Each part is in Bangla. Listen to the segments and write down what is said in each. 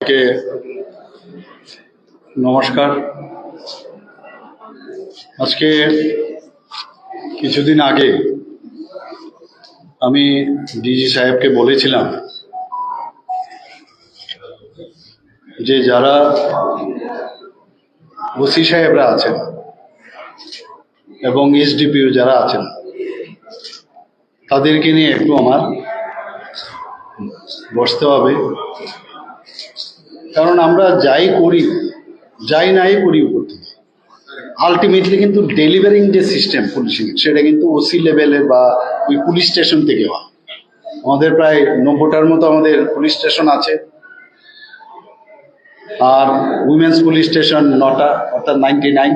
কে নমস্কার। আজকে কিছুদিন আগে আমি ডিজি সাহেবকে বলেছিলাম যে যারা ওসি সাহেবরা আছেন এবং এসডিপিও যারা আছেন তাদেরকে নিয়ে একটু আমার বসতে হবে, কারণ আমরা যাই করি যাই নাই করি উপর থেকে আলটিমেটলি কিন্তু ডেলিভারিং যে সিস্টেম পুলিশিং সেটা কিন্তু ওসি লেভেলের বা ওই পুলিশ স্টেশন থেকে হয়। আমাদের প্রায় 90টার মতো আমাদের পুলিশ স্টেশন আছে, আর উইমেন্স পুলিশ স্টেশন 9টা, অর্থাৎ 99।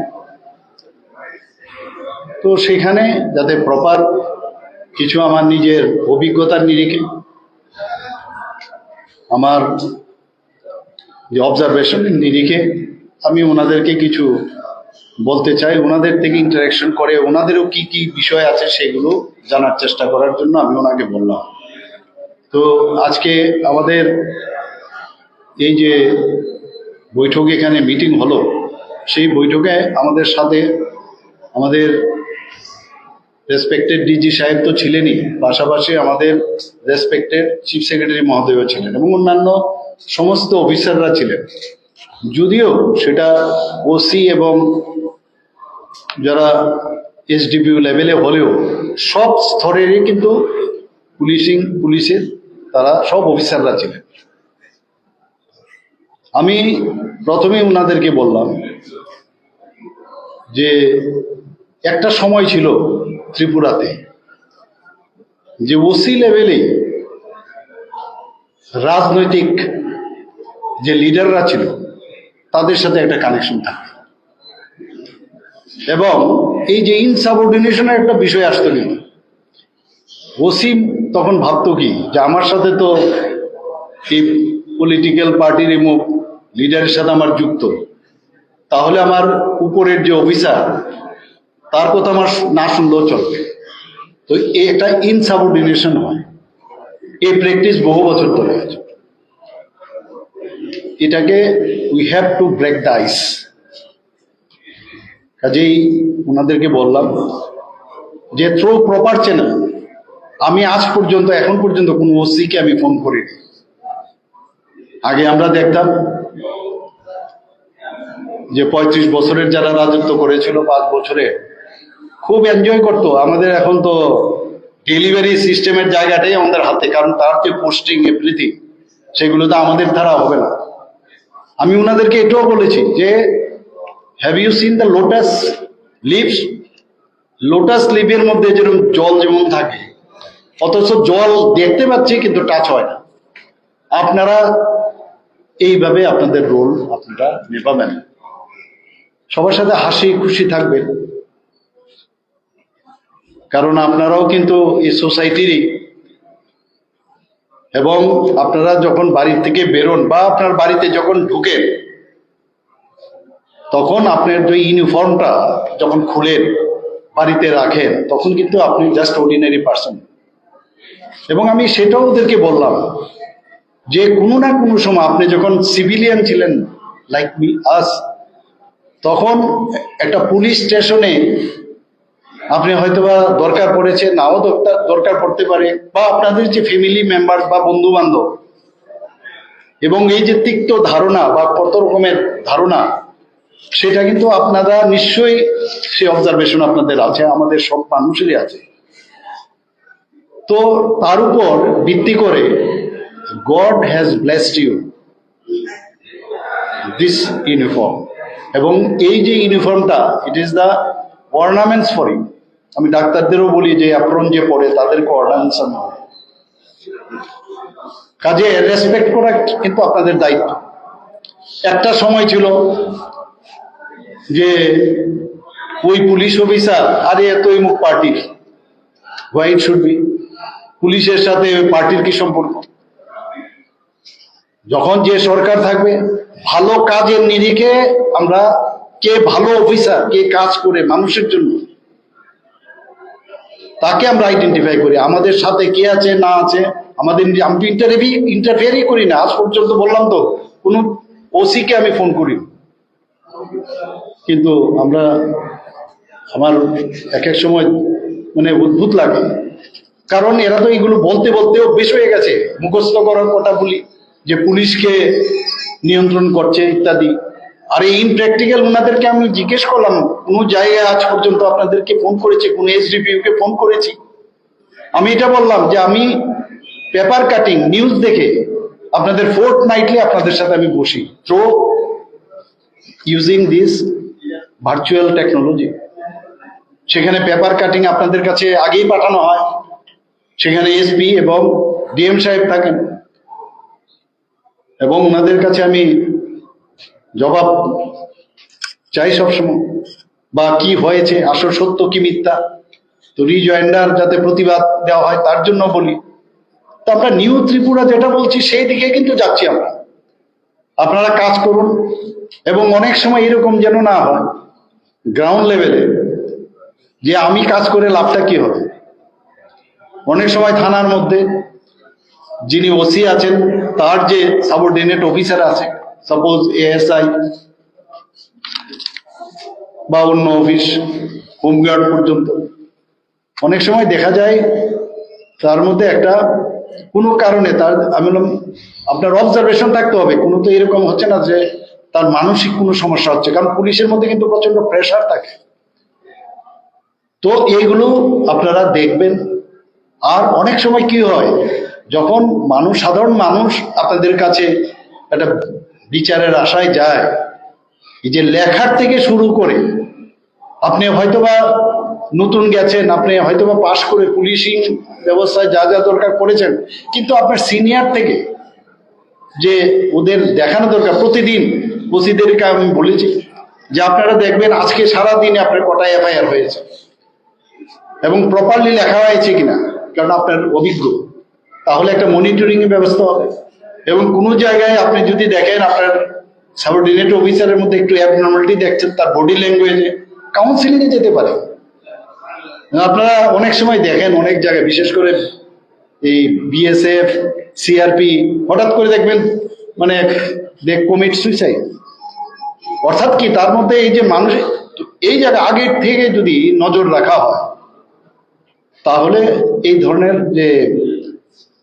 তো সেখানে যাতে প্রপার কিছু আমার নিজের অভিজ্ঞতার নিরিখে আমার যে অবজারভেশনের নিরিখে আমি ওনাদেরকে কিছু বলতে চাই, ওনাদের থেকে ইন্টারাকশন করে ওনাদেরও কি কি বিষয় আছে সেগুলো জানার চেষ্টা করার জন্য আমি ওনাকে বললাম। তো আজকে আমাদের এই যে বৈঠক এখানে মিটিং হলো, সেই বৈঠকে আমাদের সাথে আমাদের রেসপেক্টেড ডিজি সাহেব তো ছিলেনই, পাশাপাশি আমাদের রেসপেক্টেড চিফ সেক্রেটারি মহোদয়ও ছিলেন এবং অন্যান্য সমস্ত অফিসাররা ছিলেন। যদিও সেটা ওসি এবং যারা এসডিপিও লেভেলে হলেও সব স্তরেরই কিন্তু পুলিশের তারা সব অফিসাররা ছিলেন। আমি প্রথমেই ওনাদেরকে বললাম যে একটা সময় ছিল ত্রিপুরাতে যে ওসি লেভেলে রাজনৈতিক যে লিডাররা ছিল তাদের সাথে একটা কানেকশন থাকে এবং এই যে ইনসাবঅর্ডিনেশনের একটা বিষয় আসতো না। ওসি তখন ভাবতো কি যে আমার সাথে তো এই পলিটিক্যাল পার্টির এবং লিডারের সাথে আমার যুক্ত, তাহলে আমার উপরের যে অফিসার তার কথা আমার না শুনলেও চলবে। তো এটা ইনসাবঅর্ডিনেশন হয়, এই প্র্যাকটিস বহু বছর ধরে আছে। এটাকে we have to break the ice. কাজেই ওনাদেরকে বললাম যে থ্রু প্রপার চ্যানেল, আমি আজ পর্যন্ত এখন পর্যন্ত কোনো ওসিকে আমি ফোন করিনি। আগে আমরা দেখতাম যে 35 বছরের যারা রাজত্ব করেছিল 5 বছরে খুব এনজয় করতো। আমাদের এখন তো ডেলিভারি সিস্টেমের জায়গাটাই আমাদের হাতে, কারণ তার যে পোস্টিং এভরিথিং সেগুলো তো আমাদের দ্বারা হবে না। আমি ওনাদেরকে এটাও বলেছি যে have you seen the lotus leaves? Lotus লিভের মধ্যে যেরকম জল যেমন থাকে, অথচ জল দেখতে পাচ্ছি কিন্তু টাচ হয় না। আপনারা এইভাবে আপনাদের রোল আপনারা নেভাবেন, সবার সাথে হাসি খুশি থাকবেন, কারণ আপনারাও কিন্তু এই সোসাইটিরই। এবং আপনারা যখন বাড়ি থেকে বেরোন বা আপনার বাড়িতে যখন ঢুকেন তখন আপনার যে ইউনিফর্মটা যখন খুলেন বাড়িতে রাখেন তখন কিন্তু আপনি জাস্ট অর্ডিনারি পার্সন। এবং আমি সেটাও ওদেরকে বললাম যে কোনো না কোনো সময় আপনি যখন সিভিলিয়ান ছিলেন লাইক মি আস, তখন একটা পুলিশ স্টেশনে আপনি হয়তোবা দরকার পড়েছে, নাও দরকার পড়তে পারে, বা আপনাদের যে ফ্যামিলি মেম্বার বা বন্ধু বান্ধব, এবং এই যে তিক্ত ধারণা বা কত রকমের ধারণা সেটা কিন্তু আপনারা নিশ্চয়ই সে অবজারভেশন আপনাদের আছে, আমাদের সব মানুষেরই আছে। তো তার উপর ভিত্তি করে God has blessed you this uniform, এবং এই যে ইউনিফর্মটা it is the ornaments for you. আমি ডাক্তারদেরও বলি যে অ্যাপ্রন যে পড়ে তাদেরকে অর্নামেন্টস আমি বলি। কাজে রেসপেক্ট করা কিন্তু আপনাদের দায়িত্ব। একটা সময় ছিল যে ওই পুলিশ অফিসার আরে এত মুখ পার্টির, হোয়াইট শুড বি, পুলিশের সাথে পার্টির কি সম্পর্ক? যখন যে সরকার থাকবে ভালো কাজের নিরিখে আমরা কে ভালো অফিসার, কে কাজ করে মানুষের জন্য, তাকে আমরা আইডেন্টিফাই করি। আমাদের সাথে কে আছে না আছে আমাদের, আমি তো ইন্টারফেয়ারই করি না আজ পর্যন্ত। বললাম তো কোনো ওসিকে আমি ফোন করি, কিন্তু আমার এক এক সময় মানে অদ্ভুত লাগে, কারণ এরা তো এগুলো বলতে বলতে অভ্যেস হয়ে গেছে, মুখস্থ করার কথা বলি যে পুলিশকে নিয়ন্ত্রণ করছে ইত্যাদি। আর এই ইনপ্র্যাকটিক্যাল ওনাদেরকে আমি জিজ্ঞেস করলাম, কোনো জায়গায় আজ পর্যন্ত আপনাদেরকে ফোন করেছে, কোন এসডিপিইউ কে ফোন করেছি? আমি এটা বললাম যে আমি পেপার কাটিং নিউজ দেখে আপনাদের ফোর্টনাইটলি আপনাদের সাথে আমি বসি, through using this virtual technology. সেখানে পেপার কাটিং আপনাদের কাছে আগেই পাঠানো হয়, সেখানে এসপি এবং ডিএম সাহেব থাকেন, এবং ওনাদের কাছে আমি জবাব চাই সবসময়, বা কি হয়েছে, আসল সত্য কি মিথ্যা, তো রিজয়েন্ডার যাতে প্রতিবাদ দেওয়া হয় তার জন্য বলি। তো আমরা নিউ ত্রিপুরা যেটা বলছি সেই দিকে কিন্তু যাচ্ছি আমরা। আপনারা কাজ করুন, এবং অনেক সময় এরকম যেন না হয় গ্রাউন্ড লেভেলে যে আমি কাজ করে লাভটা কি হবে। অনেক সময় থানার মধ্যে যিনি ওসি আছেন তার যে সাবঅর্ডিনেট অফিসার আছে, সাপোজ এএসআই বা অন্য অফিস, হোমগার্ড পর্যন্ত, অনেক সময় দেখা যায় তার মধ্যে একটা কোনো কারণে তার, আমি বললাম আপনার অবজারভেশন থাকতে হবে, কোনো তো এরকম হচ্ছে না যে তার মানসিক কোনো সমস্যা হচ্ছে, কারণ পুলিশের মধ্যে কিন্তু প্রচন্ড প্রেশার থাকে। তো এইগুলো আপনারা দেখবেন। আর অনেক সময় কি হয়, যখন সাধারণ মানুষ আপনাদের কাছে একটা বিচারের আশায় যায়, এই যে লেখার থেকে শুরু করে, আপনি হয়তোবা নতুন গেছেন, আপনি হয়তোবা পাশ করে পুলিশিং ব্যবস্থায় যা যা দরকার করেছেন, কিন্তু আপনার সিনিয়র থেকে যে ওদের দেখানো দরকার, প্রতিদিন ওসিদেরকে আমি বলেছি যে আপনারা দেখবেন আজকে সারা দিনে আপনার কটা এফআইআর হয়েছে এবং প্রপারলি লেখা হয়েছে কিনা, কারণ আপনার অভিজ্ঞ, তাহলে একটা মনিটরিং এর ব্যবস্থা হবে। এবং কোনো জায়গায় আপনি যদি দেখেন আপনার সাবঅর্ডিনেট অফিসারের মধ্যে একটু অ্যাবনর্মালিটি দেখছেন, তার বডি ল্যাঙ্গুয়েজে, কাউন্সিলিং এ যেতে পারে। আপনারা অনেক সময় দেখেন অনেক জায়গায়, বিশেষ করে এই বিএসএফ, সিআরপি, হঠাৎ করে দেখবেন মানে দে কমিট সুইসাইড। অর্থাৎ কি, তার মধ্যে এই যে মানুষ, এই জায়গা আগের থেকে যদি নজর রাখা হয় তাহলে এই ধরনের যে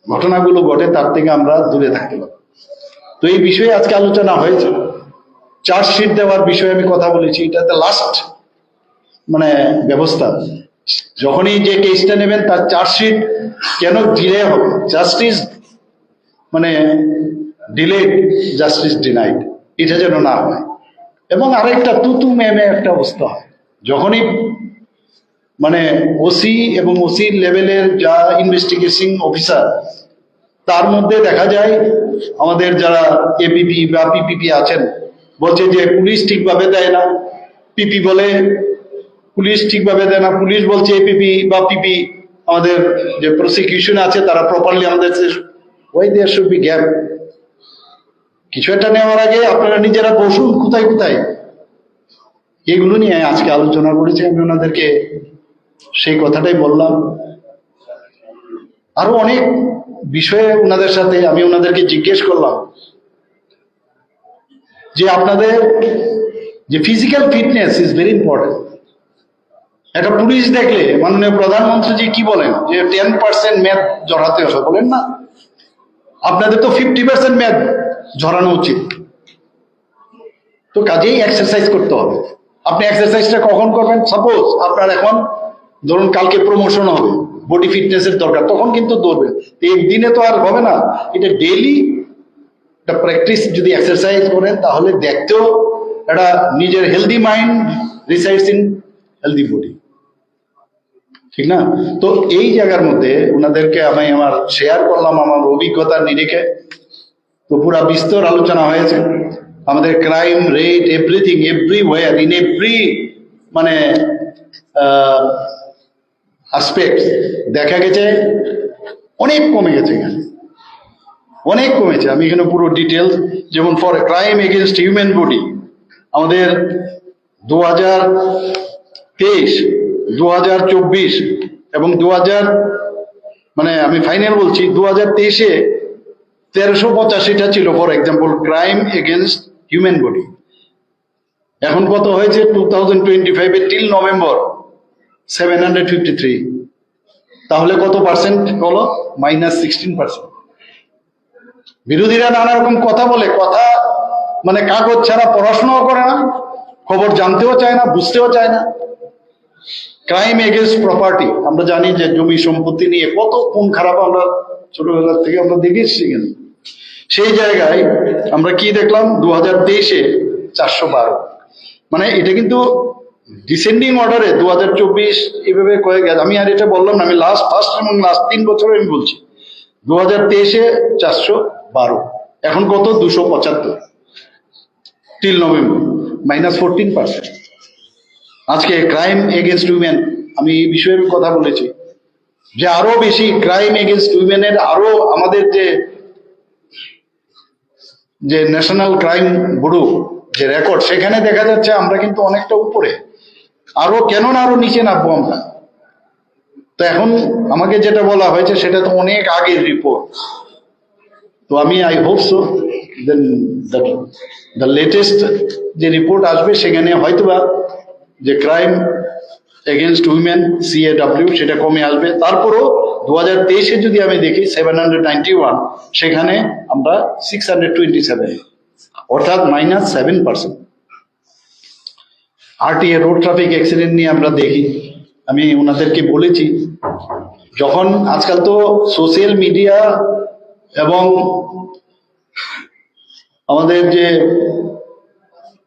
ঘটনাগুলো ঘটে তার থেকে আমরা দূরে থাকতে পারি। তো এই বিষয়ে আজকে আলোচনা হয়েছে। চার্জশিট দেওয়ার বিষয়ে আমি কথা বলেছি, এটা লাস্ট মানে ব্যবস্থা, যখনই যে কেসটা নেবেন তার চার্জশিট কেন ডিলে হবে, জাস্টিস মানে ডিলেড, জাস্টিস ডিনাইড, এটা যেন না হয়। এবং আরেকটা তুতু মেমে একটা অবস্থা হয়, যখনই মানে ওসি এবং ওসি লেভেলের যা ইনভেস্টিগেশন অফিসার, তার মধ্যে দেখা যায় আমাদের যারা এপিপি বা পিপিপি আছেন বলছে যে পুলিশ ঠিকভাবে দেয় না, পিপি বলে পুলিশ ঠিকভাবে দেয় না, পুলিশ বলছে এপিপি বা পিপি আমাদের যে প্রসিকিউশন আছে তারা প্রপারলি আমাদের, why there should be gap. কিছু একটা নেওয়ার আগে আপনারা নিজেরা বসুন কোথায় কোথায়, এগুলো নিয়ে আজকে আলোচনা করেছি। আমি ওনাদেরকে সেই কথাটাই বললাম। আরো অনেক বিষয়ে ওনাদের সাথে আমি ওনাদেরকে জিজ্ঞেস করলাম যে আপনাদের যে physical fitness is very important. একটা পুলিশ দেখলে মাননীয় প্রধানমন্ত্রীজি কি বলেন যে 10% ম্যাথ জড়াতে হবে, বলেন না? আপনাদের তো 50% ম্যাথ ঝরানো উচিত। তো কাজেই এক্সারসাইজ করতে হবে। আপনি এক্সারসাইজটা কখন করবেন? সাপোজ আপনার এখন ধরুন কালকে প্রমোশন হবে, বডি ফিটনেসের দরকার, তখন কিন্তু দৌড়বেন। একদিনে তো আর হবে না, এটা ডেইলি একটা প্র্যাকটিস যদি এক্সারসাইজ করেন তাহলে দেখতেও একটা নিজের healthy mind resides in healthy body, ঠিক না? তো এই জায়গার মধ্যে ওনাদেরকে আমি আমার শেয়ার করলাম আমার অভিজ্ঞতার নিরিখে। তো পুরা বিস্তর আলোচনা হয়েছে আমাদের crime rate, everything, everywhere, in every মানে আসপেক্ট দেখা গেছে অনেক কমে গেছে, এখানে অনেক কমেছে। আমি এখানে পুরো ডিটেলস, যেমন for crime against human body আমাদের 2023, 2024 এবং 2000 মানে আমি ফাইনাল বলছি 2023-এ 1385টা ছিল for example crime against human body. এখন কত হয়েছে 2025 টিল নভেম্বর 753। তাহলে কত পার্সেন্ট হলো? -16%। বিরোধীরা নানা রকম কথা বলে, কথা মানে কাগজ ছাড়া পড়াশোনাও করে না, খবর জানতেও চায় না, বুঝতেও চায় না। ক্রাইম এগেনস্ট প্রপার্টি, আমরা জানি যে জমি সম্পত্তি নিয়ে কত খুন খারাপ আমরা ছোটবেলার থেকে আমরা দেখেছি। কেন সেই জায়গায় আমরা কি দেখলাম 2023-এ 412। মানে এটা কিন্তু ডিসেন্ডিং অর্ডারে 2024 এভাবে কয়ে গেছে। আমি আর এটা বললাম না, আমি ফার্স্ট এবং লাস্ট 3 বছর আমি বলছি। 2023-এ 412, এখন কত? 275 টিল নভেম্বর, -14%। আজকে ক্রাইম এগেনস্ট উইমেন, আমি এই বিষয়ের কথা বলেছি যে আরো বেশি ক্রাইম এগেনস্ট উইমেনের আরো আমাদের যে ন্যাশনাল ক্রাইম ব্যুরো যে রেকর্ড, সেখানে দেখা যাচ্ছে আমরা কিন্তু অনেকটা উপরে। আরো কেন না আরো নিচে নামবো আমরা? তো এখন আমাকে যেটা বলা হয়েছে সেটা তো অনেক আগের রিপোর্ট। তো আমি I hope so then the latest যে রিপোর্ট আসবে সেখানে হয়তোবা যে ক্রাইম এগেনস্ট উইমেন CAW সেটা কমে আসবে। তারপরও 2023-এ যদি আমি দেখি 791, সেখানে আমরা 627, অর্থাৎ -7%। RTA রোড ট্রাফিক অ্যাক্সিডেন্ট নিয়ে আমরা দেখি, আমি ওনাদেরকে বলেছি, যখন আজকাল তো সোশ্যাল মিডিয়া এবং আমাদের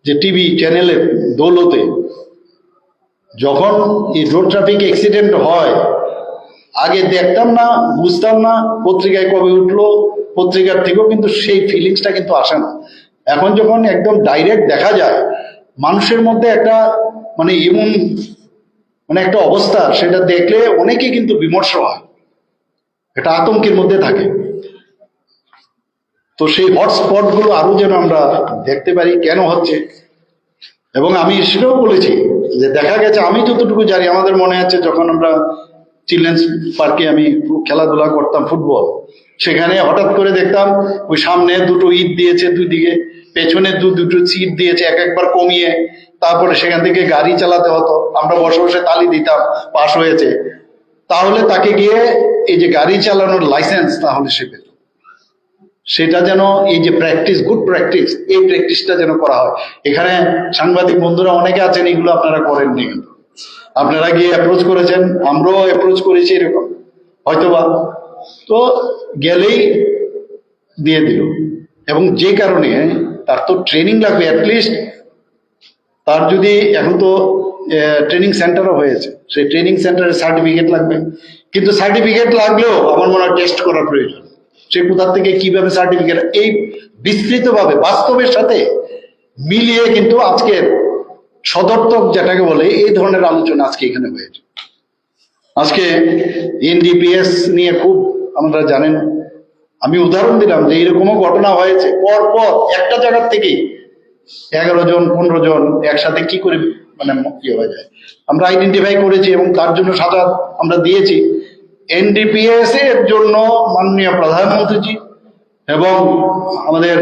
যে টিভি চ্যানেলের দৌলতে যখন এই রোড ট্রাফিক অ্যাক্সিডেন্ট হয়, আগে দেখতাম না, বুঝতাম না, পত্রিকায় কবে উঠলো, পত্রিকার থেকেও কিন্তু সেই ফিলিংসটা কিন্তু আসে না। এখন যখন একদম ডাইরেক্ট দেখা যায়, মানুষের মধ্যে একটা মানে এমন মানে একটা অবস্থা, সেটা দেখলে অনেকেই কিন্তু বিমর্ষ হয়, এটা আতঙ্কের মধ্যে থাকে। তো সেই হটস্পট গুলো আরো যেন আমরা দেখতে পারি কেন হচ্ছে। এবং আমি সেটাও বলেছি যে দেখা গেছে, আমি যতটুকু জানি, আমাদের মনে আছে যখন আমরা চিলড্রেন্স পার্কে আমি খেলাধুলা করতাম ফুটবল, সেখানে হঠাৎ করে দেখতাম ওই সামনে দুটো ইট দিয়েছে দুই দিকে, পেছনে দুটো সিট দিয়েছে একবার কমিয়ে, তারপরে সেখান থেকে গাড়ি চালাতে হতো, আমরা বসে বসে তালি দিতাম পাস হয়েছে। তাহলে তাকে গিয়ে এই যে গাড়ি চালানোর লাইসেন্স তাহলে সে পেত। সেটা যেন এই যে প্র্যাকটিস, গুড প্র্যাকটিস, এই প্র্যাকটিসটা যেন করা হয়। এখানে সাংবাদিক বন্ধুরা অনেকে আছেন, এগুলো আপনারা করেননি, কিন্তু আপনারা গিয়ে অ্যাপ্রোচ করেছেন, আমরাও অ্যাপ্রোচ করেছি এরকম হয়তোবা, তো গেলেই দিয়ে দিল। এবং যে কারণে তার তো ট্রেনিং লাগবে, অ্যাটলিস্ট তার যদি, এখন তো ট্রেনিং সেন্টারও হয়েছে, সেই ট্রেনিং সেন্টারের সার্টিফিকেট লাগবে। কিন্তু সার্টিফিকেট লাগলেও আমার মনে হয় টেস্ট করার প্রয়োজন। সে কোথা থেকে কিভাবে সার্টিফিকেট, এই বিস্তৃতভাবে বাস্তবের সাথে মিলিয়ে কিন্তু আজকের সদর্থক যেটাকে বলে, এই ধরনের আলোচনা আজকে এখানে হয়েছে। আজকে NDPS নিয়ে খুব আপনারা জানেন, আমি উদাহরণ দিলাম যে এরকমও ঘটনা হয়েছে, পর পর একটা জায়গার থেকে 11 জন 15 জন একসাথে কি করে মানে কি হয়ে যায়, আমরা আইডেন্টিফাই করেছি এবং তার জন্য সাজা আমরা দিয়েছি। NDPS এর জন্য মাননীয় প্রধানমন্ত্রীজি এবং আমাদের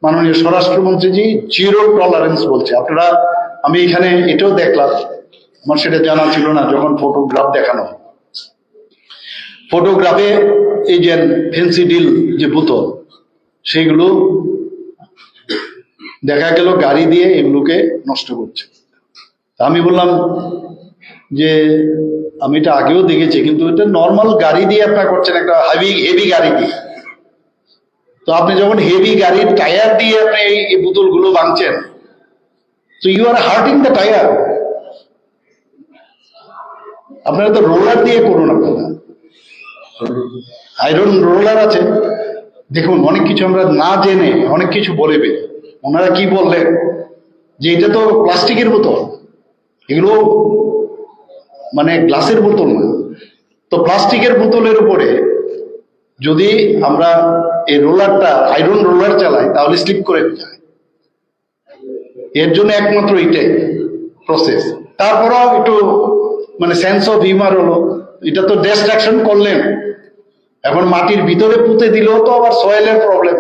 মাননীয় স্বরাষ্ট্রমন্ত্রীজি জিরো টলারেন্স বলছে। আপনারা, আমি এখানে এটাও দেখলাম, আমার সেটা জানা ছিল না, যখন ফটোগ্রাফ দেখানো, ফটোগ্রাফে এই যে ফেন্সি ডিল যে বোতল, সেগুলো দেখা গেল গাড়ি দিয়ে এগুলোকে নষ্ট করছে। আমি বললাম যে আমি এটা আগেও দেখেছি, কিন্তু এটা নর্মাল গাড়ি দিয়ে আপনারা করছেন, একটা হেভি গাড়ি দিয়ে। তো আপনি যখন হেভি গাড়ির টায়ার দিয়ে আপনি এই বোতলগুলো ভাঙছেন, তো you are hurting the tyre. আপনারা তো রোলার দিয়ে করুন, আপনারা আয়রন রোলার আছে। দেখুন, অনেক কিছু আমরা না জেনে অনেক কিছু বলে বেরি। ওনারা কি বললেন যে এটা তো প্লাস্টিকের বোতল, এগুলো মানে গ্লাসের বোতল না। তো প্লাস্টিকের বোতলের উপরে যদি আমরা এই রোলারটা আয়রন রোলার চালাই, তাহলে স্লিপ করে যায়। এর জন্য একমাত্র এটাই প্রসেস। তারপরেও একটু মানে সেন্স অফ হিউমার হলো, এটা তো ডিস্ট্রাকশন করলেন, এখন মাটির ভিতরে পুঁতে দিলেও তো আবার সয়েলের প্রবলেম,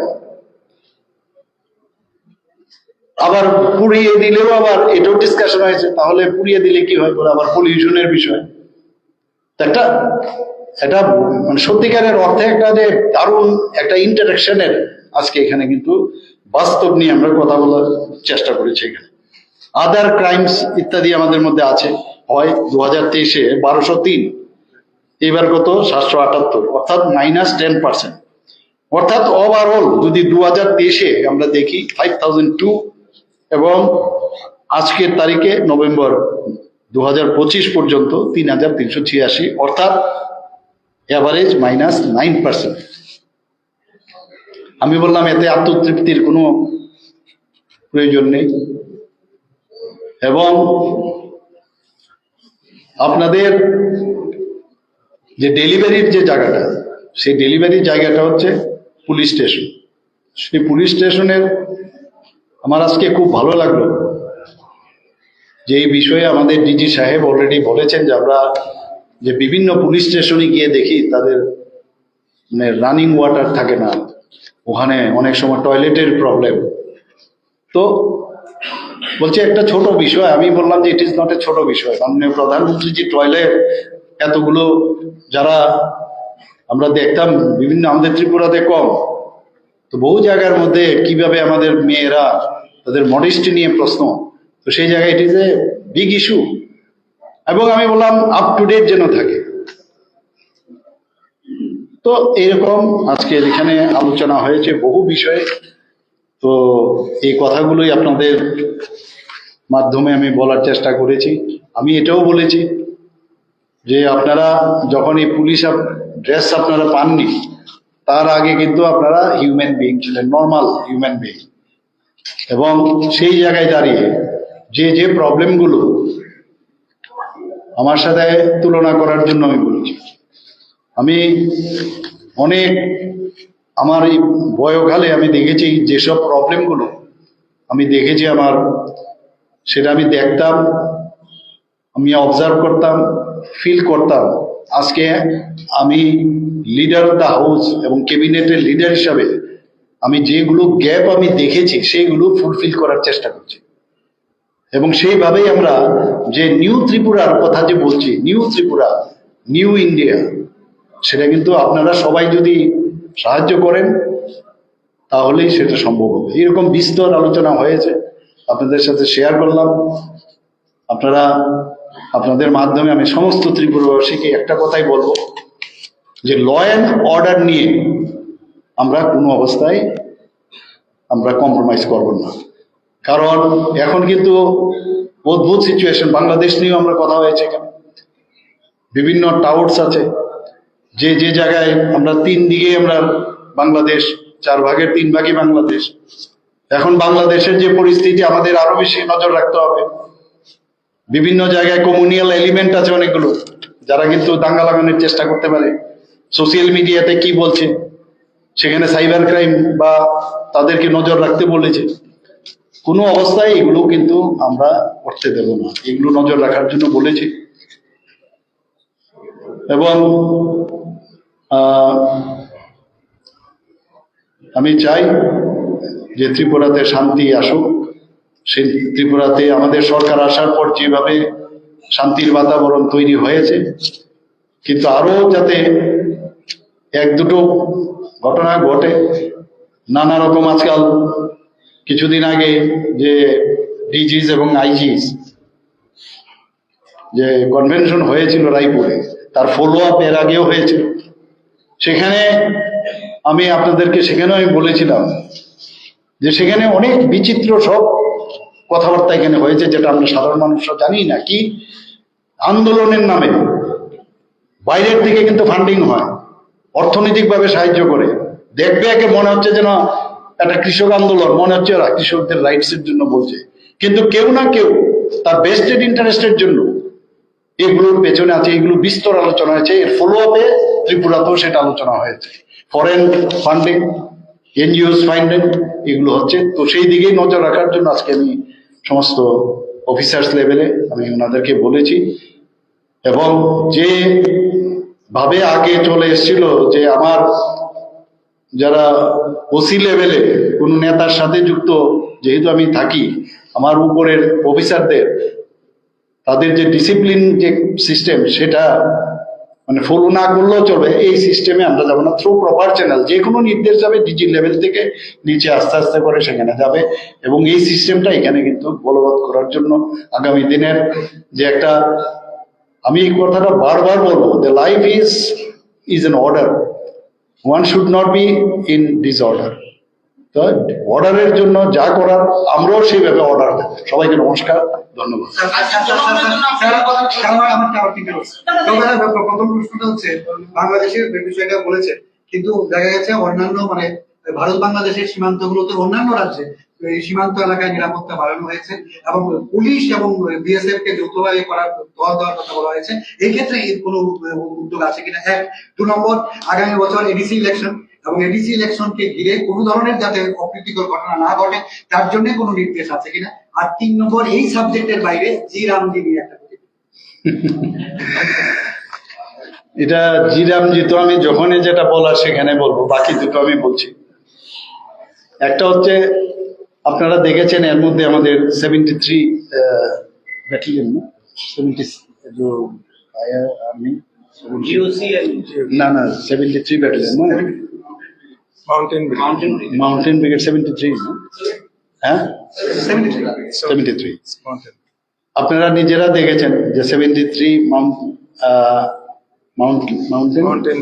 আবার পুড়িয়ে দিলেও আবার এটাও ডিসকাশন হয়েছে, তাহলে পুড়িয়ে দিলে কি হয় বলে আবার পলিউশনের বিষয়। একটা এটা মানে সত্যিকারের অর্থে একটা যে দারুণ একটা ইন্টারাকশনের আজকে এখানে কিন্তু বাস্তব নিয়ে আমরা কথা বলার চেষ্টা করেছি। এখানে আদার ক্রাইমস ইত্যাদি আমাদের মধ্যে আছে। হয় 2023-এ 1203, এবার কত 778, অর্থাৎ -10%। অর্থাৎ ওভারঅল যদি 2023-এ আমরা দেখি 5002 এবং আজকের তারিখে নভেম্বর 2025 পর্যন্ত 3386, অর্থাৎ অ্যাভারেজ -9%। আমি বললাম এতে আত্মতৃপ্তির কোনো প্রয়োজন নেই। এবং আপনাদের যে ডেলিভারির যে জায়গাটা, সেই ডেলিভারির জায়গাটা হচ্ছে পুলিশ স্টেশন। সেই পুলিশ স্টেশনের আমার আজকে খুব ভালো লাগলো যে এই বিষয়ে আমাদের ডিজি সাহেব অলরেডি বলেছেন যে আমরা যে বিভিন্ন পুলিশ স্টেশনে গিয়ে দেখি তাদের মানে রানিং ওয়াটার থাকে না, ওখানে অনেক সময় টয়লেটের প্রবলেম। তো বলছে একটা ছোট বিষয়, আমি বললাম যে ইট ইজ নট এ ছোট বিষয়। মাননীয় প্রধানমন্ত্রী যে টয়লেট এতগুলো যারা আমরা দেখতাম বিভিন্ন আমাদের ত্রিপুরাতে কম, তো বহু জায়গার মধ্যে কিভাবে আমাদের মেয়েরা তাদের মডেস্টি নিয়ে প্রশ্ন, তো সেই জায়গায় it is a big issue. এবং আমি বললাম আপ টু ডেট যেন থাকে। তো এরকম আজকে এখানে আলোচনা হয়েছে বহু বিষয়ে। তো এই কথাগুলোই আপনাদের মাধ্যমে আমি বলার চেষ্টা করেছি। আমি এটাও বলেছি যে আপনারা যখন এই পুলিশ ড্রেস আপনারা পাননি, তার আগে কিন্তু আপনারা হিউম্যান বিইং ছিলেন, নর্মাল হিউম্যান বিইং। এবং সেই জায়গায় দাঁড়িয়ে যে যে প্রবলেমগুলো আমার সাথে তুলনা করার জন্য আমি বলছি, আমি অনেক আমার এই বয়কালে আমি দেখেছি যেসব প্রবলেমগুলো আমি দেখেছি আমার, সেটা আমি দেখতাম, আমি অবজার্ভ করতাম, ফিল করতাম। আজকে আমি লিডার অফ দ্য হাউস এবং ক্যাবিনেটের লিডার হিসাবে আমি যেগুলো গ্যাপ আমি দেখেছি সেইগুলো ফুলফিল করার চেষ্টা করছি। এবং সেইভাবেই আমরা যে নিউ ত্রিপুরার কথা যে বলছি, নিউ ত্রিপুরা, নিউ ইন্ডিয়া, সেটা কিন্তু আপনারা সবাই যদি সাহায্য করেন তাহলেই সেটা সম্ভব হবে। এরকম বিস্তর আলোচনা হয়েছে, আপনাদের সাথে শেয়ার করলাম। আপনারা আপনাদের মাধ্যমে আমি সমস্ত ত্রিপুরাবাসীকে একটা কথাই বলবো যে ল অ্যান্ড অর্ডার নিয়ে আমরা কোনো অবস্থায় আমরা কম্প্রোমাইজ করব না। কারণ এখন কিন্তু অদ্ভুত সিচুয়েশন, বাংলাদেশ নিয়েও আমরা কথা হয়েছে, এখানে বিভিন্ন টাউটস আছে, যে যে জায়গায় আমরা 3 দিকে আমরা বাংলাদেশ, 4 ভাগের 3 ভাগই বাংলাদেশ। এখন বাংলাদেশের যে পরিস্থিতি আমাদের আরো বেশি নজর রাখতে হবে। বিভিন্ন জায়গায় কমিউনিয়াল এলিমেন্ট আছে অনেকগুলো, যারা কিন্তু দাঙ্গা লাগানোর চেষ্টা করতে পারে। সোশ্যাল মিডিয়াতে কি বলছে, সেখানে সাইবার ক্রাইম বা তাদেরকে নজর রাখতে বলেছে। কোনো অবস্থায় এগুলো কিন্তু আমরা করতে দেব না, এগুলো নজর রাখার জন্য বলেছি। এবং আমি চাই যে ত্রিপুরাতে শান্তি আসুক। সেই ত্রিপুরাতে আমাদের সরকার আসার পর যেভাবে শান্তির বাতাবরণ তৈরি হয়েছে, কিন্তু আরো যাতে 1-2টো ঘটনা ঘটে। নানা রকম আজকাল কিছুদিন আগে যে ডিজিস এবং আইজিস যে কনভেনশন হয়েছিল রায়পুরে, তার ফলো আপ এর আগেও হয়েছিল। সেখানে আমি আপনাদেরকে সেখানেও আমি বলেছিলাম যে সেখানে অনেক বিচিত্র সব কথাবার্তা এখানে হয়েছে, যেটা আমরা সাধারণ মানুষরা জানি না। কি আন্দোলনের নামে বাইরের থেকে কিন্তু ফান্ডিং হয়, অর্থনৈতিকভাবে সাহায্য করে। দেখবে একে মনে হচ্ছে যেন একটা কৃষক আন্দোলন, মনে হচ্ছে ওরা কৃষকদের রাইটসের জন্য বলছে, কিন্তু কেউ না কেউ তার বেস্টেড ইন্টারেস্টের জন্য এগুলোর পেছনে আছে। এগুলো বিস্তর আলোচনা হয়েছে, এর ফলো আপে ত্রিপুরাতেও সেটা আলোচনা হয়েছে। ফরেন ফান্ডিং, এনজিওস ফান্ডিং, এগুলো হচ্ছে। তো সেই দিকেই নজর রাখার জন্য আজকে আমি সমস্ত অফিসার্স লেভেলে আমি ওনাদেরকে বলেছি। এবং যে ভাবে আগে চলে এসেছিল যে আমার যারা ওসি লেভেলে কোনো নেতার সাথে যুক্ত যেহেতু আমি থাকি, আমার উপরের অফিসারদের তাদের যে ডিসিপ্লিন যে সিস্টেম সেটা মানে ফলো না করলেও চলবে, এই সিস্টেমে আমরা যাবো না। থ্রু প্রপার চ্যানেল যে কোনো নির্দেশ যাবে ডিজি লেভেল থেকে নিচে আস্তে আস্তে করে সেখানে যাবে, এবং এই সিস্টেমটা এখানে কিন্তু বলবৎ করার জন্য আগামী দিনের যে একটা, আমি এই কথাটা বারবার বলবো, the life is an order, one should not be in disorder. তো অর্ডারের জন্য যা করার আমরাও সেইভাবে অর্ডার দেবো। সবাইকে নমস্কার, ধন্যবাদ। প্রথম প্রশ্নটা হচ্ছে বাংলাদেশের বিষয়টা বলেছে, কিন্তু দেখা গেছে অন্যান্য মানে ভারত বাংলাদেশের সীমান্তগুলোতে অন্যান্য রাজ্যে এই সীমান্ত এলাকায় নিরাপত্তা বাড়ানো হয়েছে এবং পুলিশ এবং বিএসএফ কে যৌথভাবে করার দর দেওয়ার কথা বলা হয়েছে। এই ক্ষেত্রে এর কোনো উদ্যোগ আছে কিনা? এক। 2 নম্বর, আগামী বছর এডিসি ইলেকশন এবং এডিসি ইলেকশনকে ঘিরে কোনো ধরনের যাতে অপ্রীতিকর ঘটনা না ঘটে তার জন্য কোনো নির্দেশ আছে কিনা? আর 3 নম্বর, এই সাবজেক্টের বাইরে জি রামজি নিয়ে একটা এটা জি রামজি তো আমি যখনই যেটা বলার সেখানে বলবো, বাকি দুটো আমি বলছি। একটা হচ্ছে আপনারা দেখেছেন এর মধ্যে আমাদের 73 ব্যাটালিয়ন না 73 ব্যাটালিয়ন মাউন্টেন ব্রিগেড 73 হ্যাঁ 73 আপনারা নিজেরা দেখেছেন যে 73 মাউন্টেন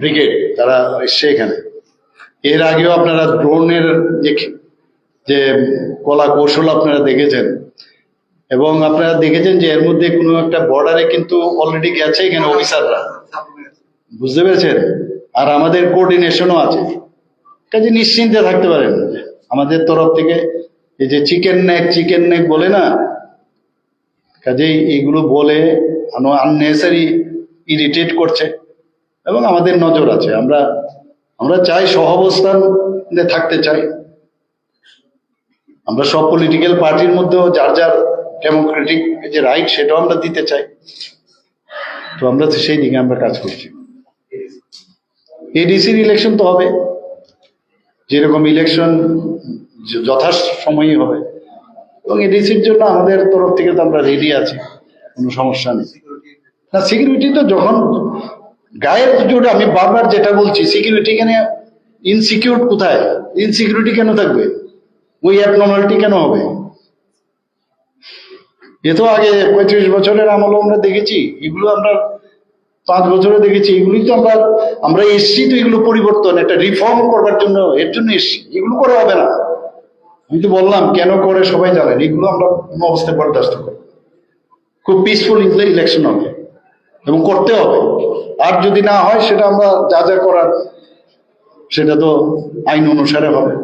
ব্রিগেড তারা এসছে এখানে। এর আগেও আপনারা ড্রোনের যে কলা কৌশল আপনারা দেখেছেন, এবং আপনারা দেখেছেন যে এর মধ্যে কোনো একটা বর্ডারে কিন্তু অলরেডি গেছে এখানে অফিসাররা, বুঝতে পেরেছেন? আর আমাদের কোঅর্ডিনেশনও আছে, কাজে নিশ্চিন্তে থাকতে পারেন আমাদের তরফ থেকে। এই যে চিকেন নেক বলে না, কাজেই এইগুলো বলে আননেসারি ইরিটেট করছে, এবং আমাদের নজর আছে। আমরা চাই সহাবস্থানে থাকতে চাই। আমরা সব পলিটিক্যাল পার্টির মধ্যেও যার যার ডেমোক্রেটিক যে রাইট সেটাও আমরা দিতে চাই। তো আমরা সেই দিকে আমরা কাজ করছি। এডিসির ইলেকশন তো হবে, যেরকম ইলেকশন যথাসময়ই হবে, এবং এডিসির জন্য আমাদের তরফ থেকে তো আমরা রেডি আছি, কোনো সমস্যা নেই। না সিকিউরিটি তো যখন গায়ের জোরে, আমি বারবার যেটা বলছি, সিকিউরিটি এখানে ইনসিকিউর কোথায়? ইনসিকিউরিটি কেন থাকবে? ওই অ্যাবনর্মালিটি কেন হবে? এ তো আগে 35 বছরের আমলও আমরা দেখেছি, এগুলো আমরা 5 বছরে দেখেছি। এগুলি তো আমরা এসছি তো এগুলো পরিবর্তন, একটা রিফর্ম করবার জন্য, এর জন্য এসছি। এগুলো করে হবে না, আমি তো বললাম কেন করে সবাই জানেন। এগুলো আমরা কোনো অবস্থায় বরদাস্ত করব। খুব পিসফুল ইলেকশন হবে এবং করতে হবে। আর যদি না হয় সেটা আমরা যা যা করার সেটা তো আইন অনুসারে হবে।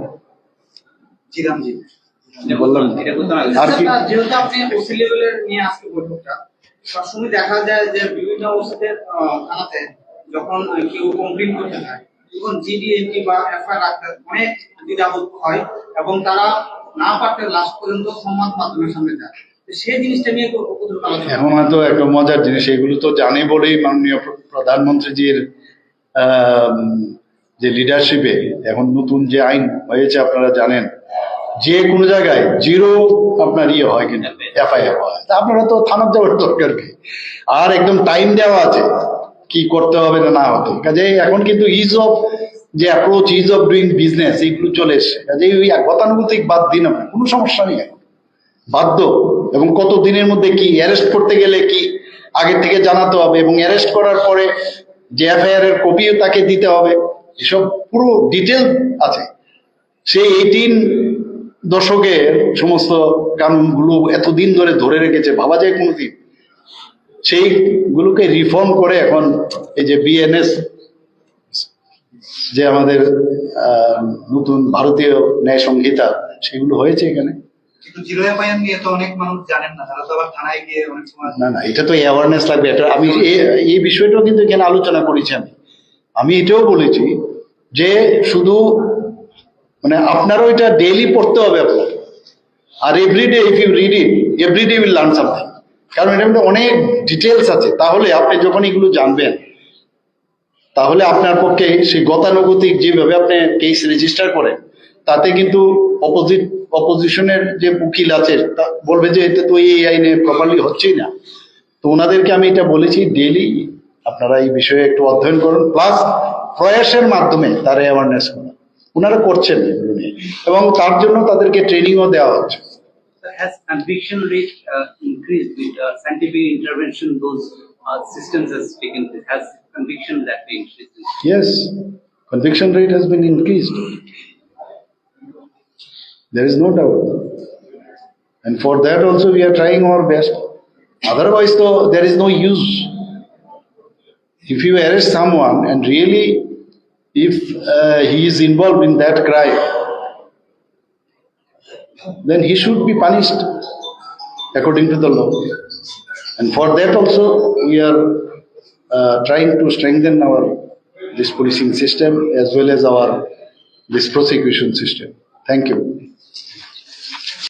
বললাম আর কি, যেহেতু আপনি ওসি লেভেলের নিয়ে আসতে বৈঠকটা, সবসময় দেখা যায় যে বিভিন্ন ওসিদের থানাতে যখন কেউ কমপ্লেন করতে যায়, তখন জিডিএমপি বা এফআইআর রাখতে অনেক দ্বিধাবোধ হয়, এবং তারা না পারতে লাস্ট পর্যন্ত সংবাদ মাধ্যমের সামনে যায়। সেই জিনিসটা নিয়ে এখন হয়তো একটা মজার জিনিস, এগুলো তো জানে বলেই মাননীয় প্রধানমন্ত্রীজির যে লিডারশিপে এখন নতুন যে আইন হয়েছে আপনারা জানেন, যে কোনো জায়গায় জিরো আপনার হয় কিনা এফআইআর হয়। আপনারা তো থানার যাওয়ার দরকার কি, আর একদম টাইম দেওয়া আছে কি করতে হবে না হতে। কাজে এখন কিন্তু ইজ অফ যে approach, is of doing business, এইগুলো চলে এসছে। কাজে ওই গতানুগতিক বাদ দিন, আপনার কোনো সমস্যা নেই, এখন বাধ্য। এবং কত দিনের মধ্যে কি অ্যারেস্ট করতে গেলে কি আগে থেকে জানাতে হবে, এবং অ্যারেস্ট করার পরে যে এফআইআর এর কপিও তাকে দিতে হবে, এসব পুরো ডিটেল আছে। সেই 18 দশকের সমস্ত কানুনগুলো এতদিন ধরে রেখেছে, ভাবা যায় কোনোদিন? সেইগুলোকে রিফর্ম করে এখন এই যে বিএনএস, যে আমাদের নতুন ভারতীয় ন্যায় সংহিতা, সেগুলো হয়েছে এখানে। না, এটা তো অ্যাওয়ারনেস লাগবে। এটা আমি এই বিষয়টাও কিন্তু এখানে আলোচনা করেছি। আমি এটাও বলেছি যে শুধু মানে আপনারও এটা ডেইলি পড়তে হবে আপনার, আর everyday if you read it everyday will learn something. কারণ এটার মধ্যে অনেক ডিটেলস আছে। তাহলে আপনি যখন এগুলো জানবেন, তাহলে আপনার পক্ষে সেই গতানুগতিক যেভাবে আপনি কেস রেজিস্টার করেন, তাতে কিন্তু অপোজিশনের যে উকিল আছে তা বলবে যে এটা তো এই আইনে প্রপারলি হচ্ছেই না। তো ওনাদেরকে আমি এটা বলেছি, ডেইলি আপনারা এই বিষয়ে একটু অধ্যয়ন করুন, প্লাস প্রয়াসের মাধ্যমে তার অ্যাওয়ারনেস করুন। ওনারা করছেন এগুলো নিয়ে, এবং তার জন্য তাদেরকে ট্রেনিংও দেওয়া হচ্ছে। Has conviction rate increased with scientific intervention? Those systems has taken place. Has conviction that way increased? Yes, conviction rate has been increased. There is no doubt. And for that also we are trying our best. Otherwise, though, there is no use. If you arrest someone and really, if he is involved in that crime, then he should be punished according to the law. And for that also, we are trying to strengthen this policing system as well as this prosecution system. Thank you.